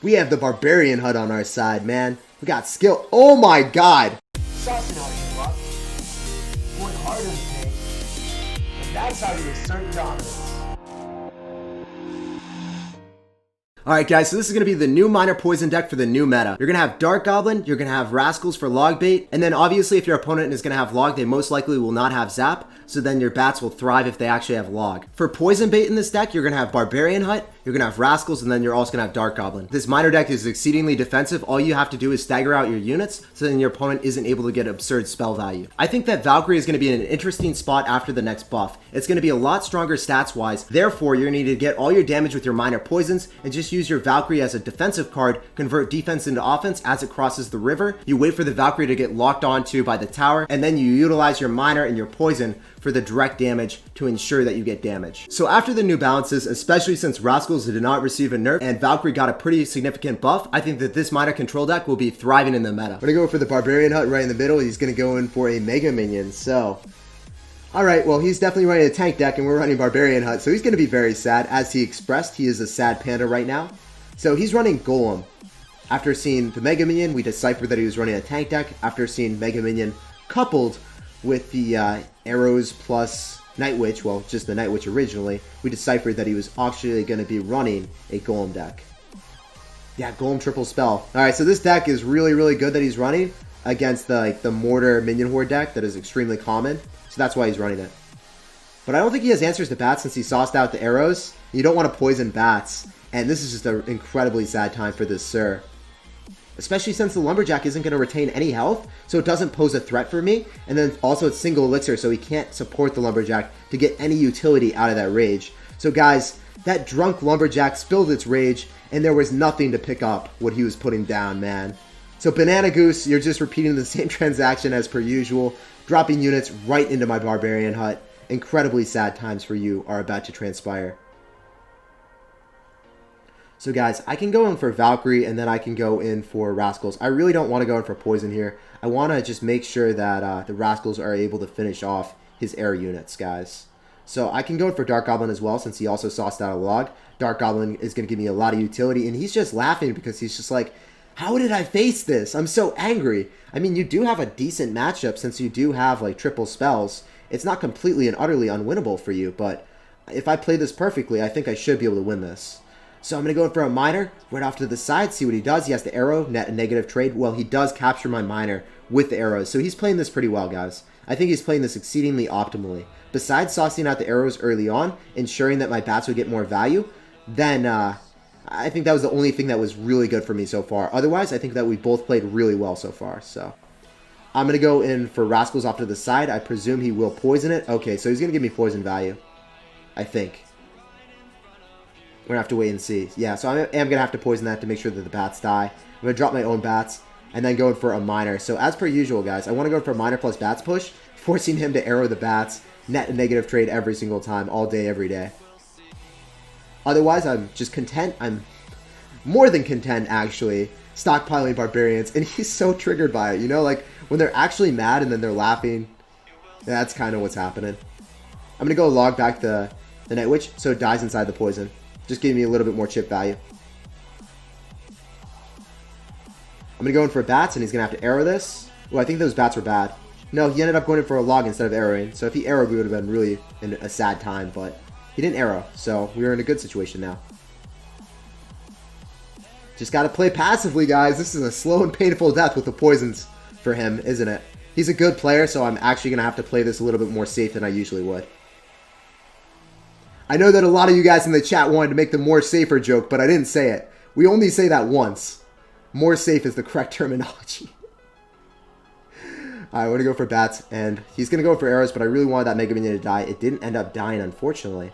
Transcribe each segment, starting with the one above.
We have the barbarian hut on our side, man. We got skill. Oh my god. Saucing how you luck. Going hard in the paint. And that's how you assert dominance. Alright guys, so this is going to be the new minor poison deck for the new meta. You're going to have Dark Goblin, you're going to have Rascals for log bait, and then obviously if your opponent is going to have log, they most likely will not have zap, so then your bats will thrive if they actually have log. For poison bait in this deck, you're going to have Barbarian Hut, you're going to have Rascals, and then you're also going to have Dark Goblin. This minor deck is exceedingly defensive. All you have to do is stagger out your units, so then your opponent isn't able to get absurd spell value. I think that Valkyrie is going to be in an interesting spot after the next buff. It's going to be a lot stronger stats-wise, therefore you're going to need to get all your damage with your minor poisons, and just use your Valkyrie as a defensive card, convert defense into offense as it crosses the river. You wait for the Valkyrie to get locked onto by the tower, and then you utilize your minor and your poison for the direct damage to ensure that you get damage. So after the new balances, especially since Rascals did not receive a nerf and Valkyrie got a pretty significant buff, I think that this minor control deck will be thriving in the meta. I'm gonna go for the Barbarian Hut right in the middle. He's gonna go in for a Mega Minion, so... Alright, well he's definitely running a tank deck and we're running Barbarian Hut, so he's gonna be very sad. As he expressed, he is a sad panda right now. So he's running Golem. After seeing the Mega Minion, we deciphered that he was running a tank deck. After seeing Mega Minion coupled with the arrows plus Night Witch, well, just the Night Witch originally, we deciphered that he was actually going to be running a Golem deck. Yeah, Golem triple spell. Alright, so this deck is really, really good that he's running against the Mortar Minion Horde deck that is extremely common. So that's why he's running it. But I don't think he has answers to bats since he sauced out the arrows. You don't want to poison bats. And this is just an incredibly sad time for this Sir. Especially since the Lumberjack isn't going to retain any health, so it doesn't pose a threat for me. And then also it's single elixir, so he can't support the Lumberjack to get any utility out of that rage. So guys, that drunk Lumberjack spilled its rage, and there was nothing to pick up what he was putting down, man. So Banana Goose, you're just repeating the same transaction as per usual, dropping units right into my Barbarian Hut. Incredibly sad times for you are about to transpire. So guys, I can go in for Valkyrie and then I can go in for Rascals. I really don't want to go in for Poison here. I want to just make sure that the Rascals are able to finish off his air units, guys. So I can go in for Dark Goblin as well since he also sauced out a log. Dark Goblin is going to give me a lot of utility and he's just laughing because he's just like, how did I face this? I'm so angry. I mean, you do have a decent matchup since you do have like triple spells. It's not completely and utterly unwinnable for you, but if I play this perfectly, I think I should be able to win this. So I'm going to go in for a minor, right off to the side, see what he does. He has the arrow, net a negative trade. Well, he does capture my minor with the arrows, so he's playing this pretty well, guys. I think he's playing this exceedingly optimally. Besides saucing out the arrows early on, ensuring that my bats would get more value, then I think that was the only thing that was really good for me so far. Otherwise, I think that we both played really well so far, so... I'm going to go in for Rascals off to the side. I presume he will poison it. Okay, so he's going to give me poison value, I think. We're going to have to wait and see. Yeah, so I am going to have to poison that to make sure that the bats die. I'm going to drop my own bats and then go in for a minor. So as per usual, guys, I want to go for a minor plus bats push, forcing him to arrow the bats, net a negative trade every single time, all day, every day. Otherwise, I'm just content. I'm more than content, actually, stockpiling barbarians. And he's so triggered by it, you know? Like, when they're actually mad and then they're laughing, that's kind of what's happening. I'm going to go log back the Night Witch so it dies inside the poison. Just gave me a little bit more chip value. I'm going to go in for bats, and he's going to have to arrow this. Oh, I think those bats were bad. No, he ended up going in for a log instead of arrowing. So if he arrowed, we would have been really in a sad time, but he didn't arrow. So we were in a good situation now. Just got to play passively, guys. This is a slow and painful death with the poisons for him, isn't it? He's a good player, so I'm actually going to have to play this a little bit more safe than I usually would. I know that a lot of you guys in the chat wanted to make the more safer joke, but I didn't say it. We only say that once. More safe is the correct terminology. Alright, we're going to go for bats, and he's going to go for arrows, but I really wanted that Mega Minion to die. It didn't end up dying, unfortunately.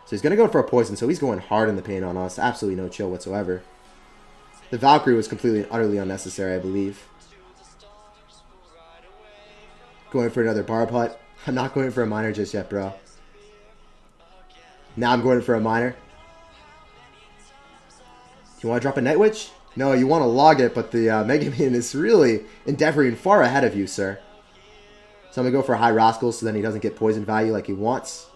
So he's going to go for a poison, so he's going hard in the paint on us. Absolutely no chill whatsoever. The Valkyrie was completely and utterly unnecessary, I believe. Going for another Barb Hut. I'm not going for a minor just yet, bro. Now I'm going for a minor. Do you want to drop a Night Witch? No, you want to log it, but the Mega Minion is really endeavoring far ahead of you, sir. So I'm going to go for a high Rascals so then he doesn't get poison value like he wants.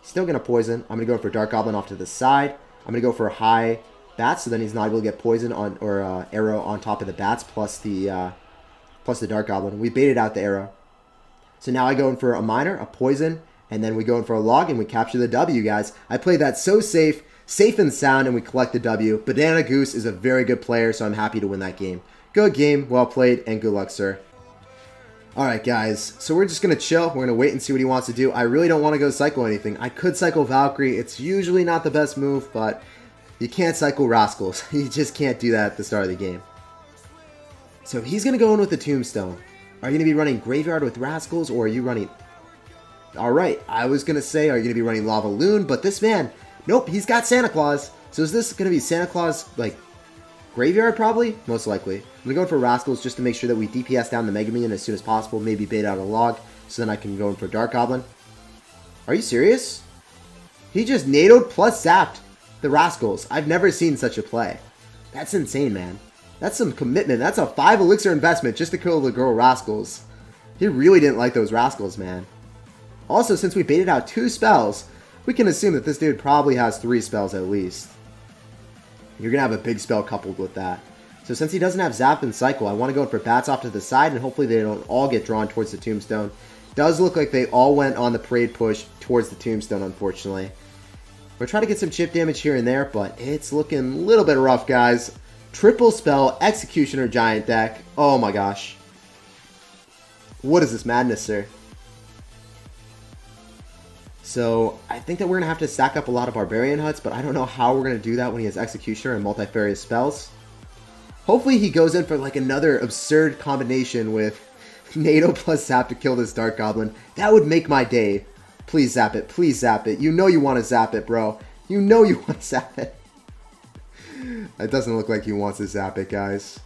Still going to poison. I'm going to go for Dark Goblin off to the side. I'm going to go for high bats, so then he's not able to get poison on or arrow on top of the bats plus the Dark Goblin. We baited out the arrow. So now I go in for a minor, a poison, and then we go in for a log, and we capture the W, guys. I played that so safe and sound, and we collect the W. Banana Goose is a very good player, so I'm happy to win that game. Good game, well played, and good luck, sir. Alright, guys, so we're just going to chill. We're going to wait and see what he wants to do. I really don't want to go cycle anything. I could cycle Valkyrie. It's usually not the best move, but you can't cycle Rascals. You just can't do that at the start of the game. So he's going to go in with the Tombstone. Are you going to be running Graveyard with Rascals, or are you running... Alright, I was going to say, are you going to be running Lava Loon? But this man, nope, he's got Santa Claus. So is this going to be Santa Claus, like, Graveyard probably? Most likely. I'm going to go for Rascals just to make sure that we DPS down the Mega Minion as soon as possible. Maybe bait out a log, so then I can go in for Dark Goblin. Are you serious? He just NATO'd plus zapped the Rascals. I've never seen such a play. That's insane, man. That's some commitment. That's a 5 elixir investment just to kill the girl Rascals. He really didn't like those Rascals, man. Also, since we baited out 2 spells, we can assume that this dude probably has 3 spells at least. You're going to have a big spell coupled with that. So since he doesn't have Zap and Cycle, I want to go for bats off to the side, and hopefully they don't all get drawn towards the Tombstone. Does look like they all went on the parade push towards the Tombstone, unfortunately. We're trying to get some chip damage here and there, but it's looking a little bit rough, guys. Triple spell, Executioner Giant deck. Oh my gosh. What is this madness, sir? So, I think that we're going to have to stack up a lot of Barbarian Huts, but I don't know how we're going to do that when he has Executioner and multifarious spells. Hopefully he goes in for like another absurd combination with NATO plus Zap to kill this Dark Goblin. That would make my day. Please zap it. Please zap it. You know you want to zap it, bro. You know you want to zap it. It doesn't look like he wants to zap it, guys.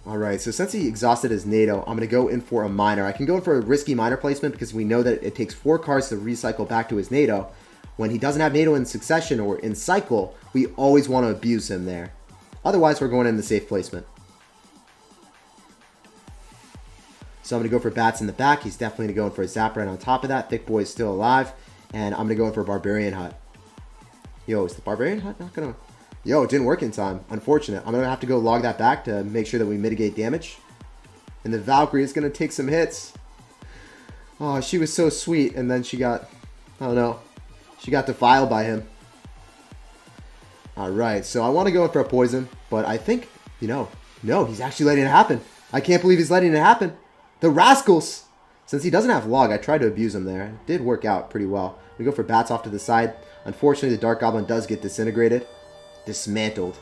Alright, so since he exhausted his NATO, I'm going to go in for a minor. I can go in for a risky minor placement because we know that it takes 4 cards to recycle back to his NATO. When he doesn't have NATO in succession or in cycle, we always want to abuse him there. Otherwise, we're going in the safe placement. So I'm going to go for bats in the back. He's definitely going to go in for a zap right on top of that. Thick Boy is still alive. And I'm going to go in for a Barbarian Hut. Yo, is the Barbarian Hut not going to... Yo, it didn't work in time. Unfortunate. I'm going to have to go log that back to make sure that we mitigate damage. And the Valkyrie is going to take some hits. Oh, she was so sweet. And then she got... I don't know. She got defiled by him. Alright, so I want to go in for a poison. But I think, you know... No, he's actually letting it happen. I can't believe he's letting it happen. The Rascals! Since he doesn't have log, I tried to abuse him there. It did work out pretty well. We go for bats off to the side. Unfortunately, the Dark Goblin does get disintegrated. Dismantled.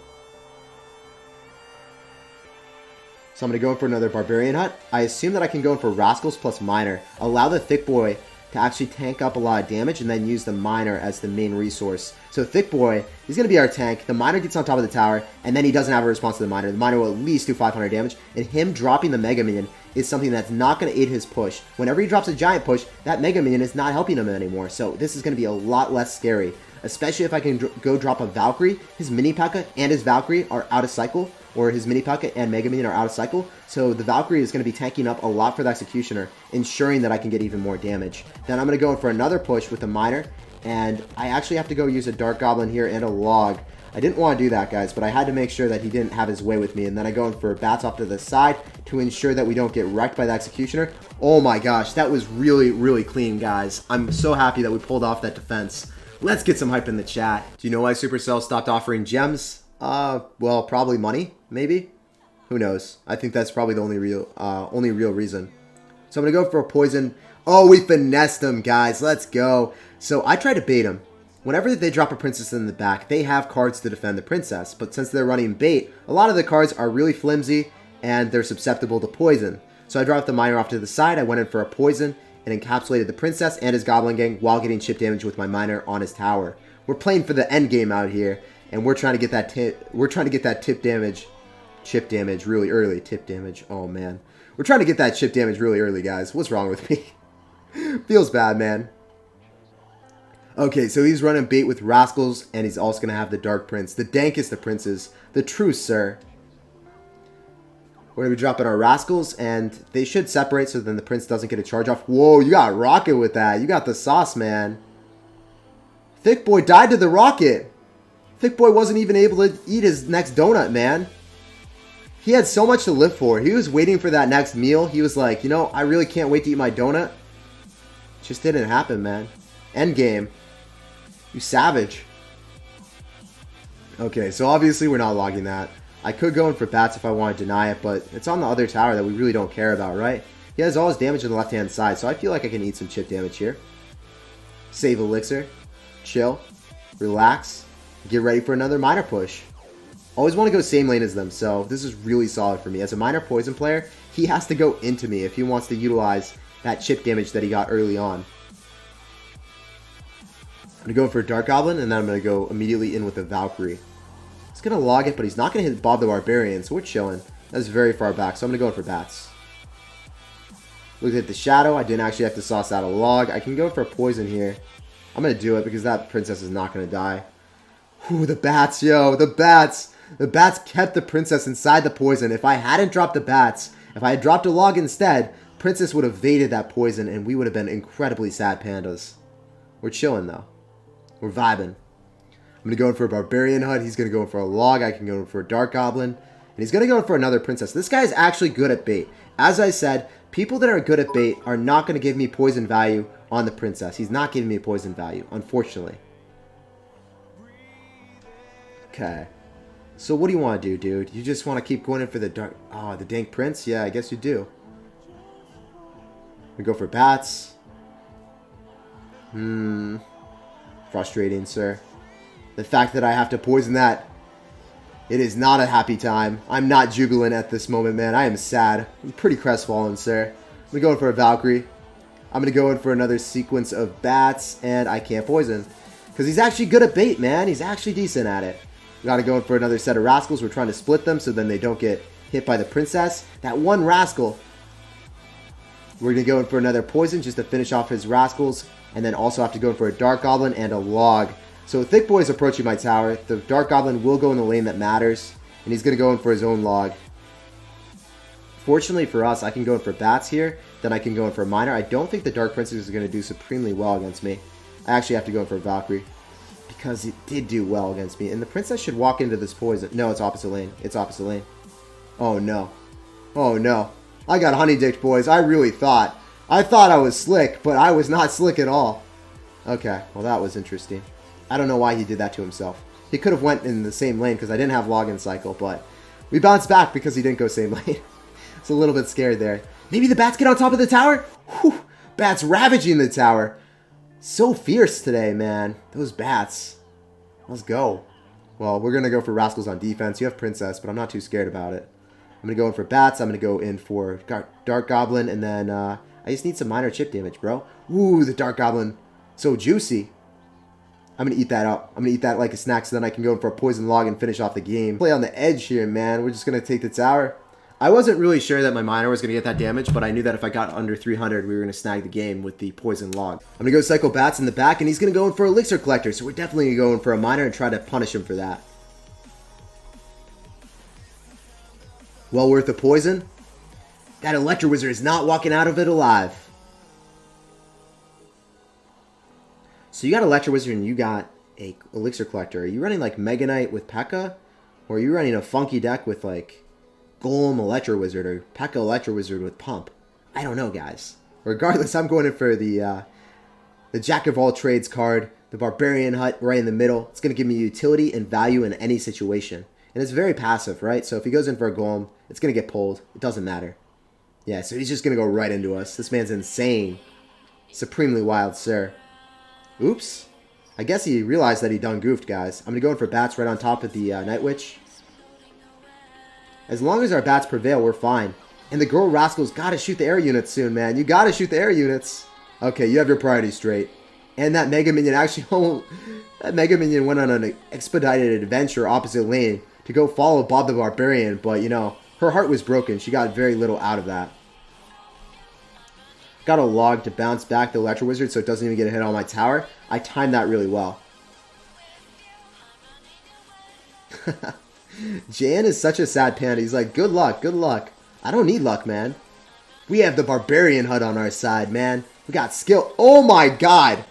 So I'm going to go in for another Barbarian Hut. I assume that I can go in for Rascals plus Minor. Allow the Thick Boy to actually tank up a lot of damage and then use the Minor as the main resource. So Thick Boy, he's going to be our tank. The Minor gets on top of the tower, and then he doesn't have a response to the Minor. The Minor will at least do 500 damage, and him dropping the Mega Minion is something that's not going to aid his push. Whenever he drops a Giant Push, that Mega Minion is not helping him anymore, so this is going to be a lot less scary. Especially if I can go drop a Valkyrie. His Mini P.E.K.K.A. and his Valkyrie are out of cycle, or his Mini P.E.K.K.A. and Mega Minion are out of cycle, so the Valkyrie is going to be tanking up a lot for the Executioner, ensuring that I can get even more damage. Then I'm going to go in for another push with a Minor, and I actually have to go use a Dark Goblin here and a Log. I didn't want to do that, guys, but I had to make sure that he didn't have his way with me, and then I go in for bats off to the side to ensure that we don't get wrecked by the Executioner. Oh my gosh, that was really, really clean, guys. I'm so happy that we pulled off that defense. Let's get some hype in the chat. Do you know why Supercell stopped offering gems? Well, probably money, maybe? Who knows? I think that's probably the only real reason. So I'm going to go for a poison. Oh, we finessed them, guys. Let's go. So I try to bait them. Whenever they drop a princess in the back, they have cards to defend the princess. But since they're running bait, a lot of the cards are really flimsy and they're susceptible to poison. So I dropped the Minor off to the side. I went in for a poison and encapsulated the princess and his goblin gang while getting chip damage with my Minor on his tower. We're playing for the end game out here, and we're trying to get that chip damage really early. Tip damage. Oh man, we're trying to get that chip damage really early, guys. What's wrong with me? Feels bad, man. Okay, so he's running bait with Rascals, and he's also gonna have the Dark Prince, the dankest of princes, the true sir. We're going to be dropping our rascals, and they should separate so then the prince doesn't get a charge off. Whoa, you got rocket with that. You got the sauce, man. Thick boy died to the rocket. Thick boy wasn't even able to eat his next donut, man. He had so much to live for. He was waiting for that next meal. He was like, you know, I really can't wait to eat my donut. Just didn't happen, man. End game. You savage. Okay, so obviously we're not logging that. I could go in for bats if I want to deny it, but it's on the other tower that we really don't care about, right? He has all his damage on the left-hand side, so I feel like I can eat some chip damage here. Save elixir. Chill. Relax. Get ready for another minor push. Always want to go same lane as them, so this is really solid for me. As a minor poison player, he has to go into me if he wants to utilize that chip damage that he got early on. I'm going to go for a Dark Goblin, and then I'm going to go immediately in with a Valkyrie. He's going to log it, but he's not going to hit Bob the Barbarian, so we're chilling. That's very far back, so I'm going to go in for bats. Look at the shadow. I didn't actually have to sauce out a log. I can go for a poison here. I'm going to do it because that princess is not going to die. Whew, the bats, yo, the bats. The bats kept the princess inside the poison. If I hadn't dropped the bats, if I had dropped a log instead, princess would have evaded that poison and we would have been incredibly sad pandas. We're chilling though. We're vibing. I'm going to go in for a barbarian hut. He's going to go in for a log. I can go in for a dark goblin. And he's going to go in for another princess. This guy is actually good at bait. As I said, people that are good at bait are not going to give me poison value on the princess. He's not giving me poison value, unfortunately. Okay. So what do you want to do, dude? You just want to keep going in for the dark... Oh, the dank prince? Yeah, I guess you do. We go for bats. Frustrating, sir. The fact that I have to poison that... It is not a happy time. I'm not jubilant at this moment, man. I am sad. I'm pretty crestfallen, sir. I'm going for a Valkyrie. I'm going to go in for another sequence of bats, and I can't poison. Because he's actually good at bait, man. He's actually decent at it. We got to go in for another set of rascals. We're trying to split them so then they don't get hit by the princess. That one rascal. We're going to go in for another poison just to finish off his rascals. And then also have to go in for a dark goblin and a log. So Thick Boy is approaching my tower. The dark goblin will go in the lane that matters. And he's going to go in for his own log. Fortunately for us, I can go in for bats here. Then I can go in for a miner. I don't think the dark princess is going to do supremely well against me. I actually have to go in for a Valkyrie. Because it did do well against me. And the princess should walk into this poison. No, it's opposite lane. It's opposite lane. Oh, no. Oh, no. I got honey-dicked, boys. I really thought. I thought I was slick, but I was not slick at all. Okay, well, that was interesting. I don't know why he did that to himself. He could have went in the same lane because I didn't have login cycle, but we bounced back because he didn't go same lane. It's a little bit scared there. Maybe the bats get on top of the tower? Whew. Bats ravaging the tower. So fierce today, man. Those bats. Let's go. Well, we're going to go for rascals on defense. You have princess, but I'm not too scared about it. I'm going to go in for bats. I'm going to go in for dark goblin. And then I just need some minor chip damage, bro. Ooh, the dark goblin. So juicy. I'm going to eat that up. I'm going to eat that like a snack so then I can go in for a poison log and finish off the game. Play on the edge here, man. We're just going to take the tower. I wasn't really sure that my miner was going to get that damage, but I knew that if I got under 300, we were going to snag the game with the poison log. I'm going to go Psycho Bats in the back, and he's going to go in for Elixir Collector, so we're definitely going to go in for a miner and try to punish him for that. Well worth the poison. That Electro Wizard is not walking out of it alive. So you got Electro Wizard and you got a Elixir Collector. Are you running like Mega Knight with P.E.K.K.A? Or are you running a funky deck with like Golem Electro Wizard or P.E.K.K.A Electro Wizard with Pump? I don't know, guys. Regardless, I'm going in for the Jack of all trades card, the Barbarian Hut right in the middle. It's going to give me utility and value in any situation. And it's very passive, right? So if he goes in for a Golem, it's going to get pulled. It doesn't matter. Yeah, so he's just going to go right into us. This man's insane. Supremely wild, sir. Oops. I guess he realized that he done goofed, guys. I'm going to go in for bats right on top of the Night Witch. As long as our bats prevail, we're fine. And the girl rascals got to shoot the air units soon, man. You got to shoot the air units. Okay, you have your priorities straight. And that Mega Minion actually... that Mega Minion went on an expedited adventure opposite lane to go follow Bob the Barbarian. But, you know, her heart was broken. She got very little out of that. Got a log to bounce back the Electro Wizard so it doesn't even get a hit on my tower. I timed that really well. Jan is such a sad panda. He's like, good luck, good luck. I don't need luck, man. We have the barbarian HUD on our side, man. We got skill. Oh my god.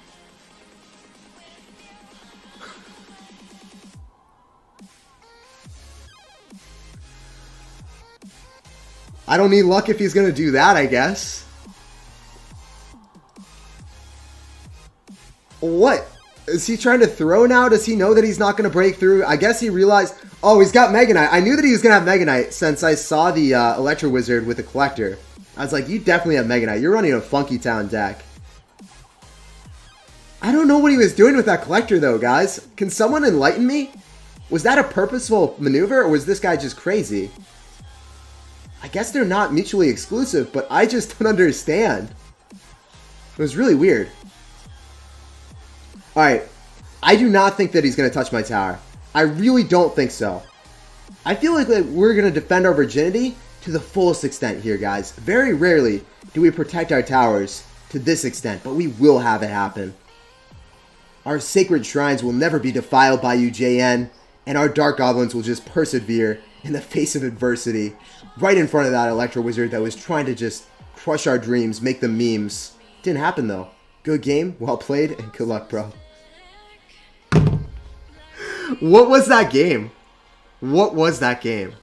I don't need luck if he's going to do that, I guess. What? Is he trying to throw now? Does he know that he's not going to break through? I guess he realized... Oh, he's got Mega Knight. I knew that he was going to have Mega Knight since I saw the Electro Wizard with the Collector. I was like, you definitely have Mega Knight. You're running a Funky Town deck. I don't know what he was doing with that Collector, though, guys. Can someone enlighten me? Was that a purposeful maneuver, or was this guy just crazy? I guess they're not mutually exclusive, but I just don't understand. It was really weird. Alright, I do not think that he's going to touch my tower. I really don't think so. I feel like we're going to defend our virginity to the fullest extent here, guys. Very rarely do we protect our towers to this extent, but we will have it happen. Our sacred shrines will never be defiled by you, JN, and our dark goblins will just persevere in the face of adversity, right in front of that Electro Wizard that was trying to just crush our dreams, make them memes. Didn't happen, though. Good game, well played, and good luck, bro. What was that game? What was that game?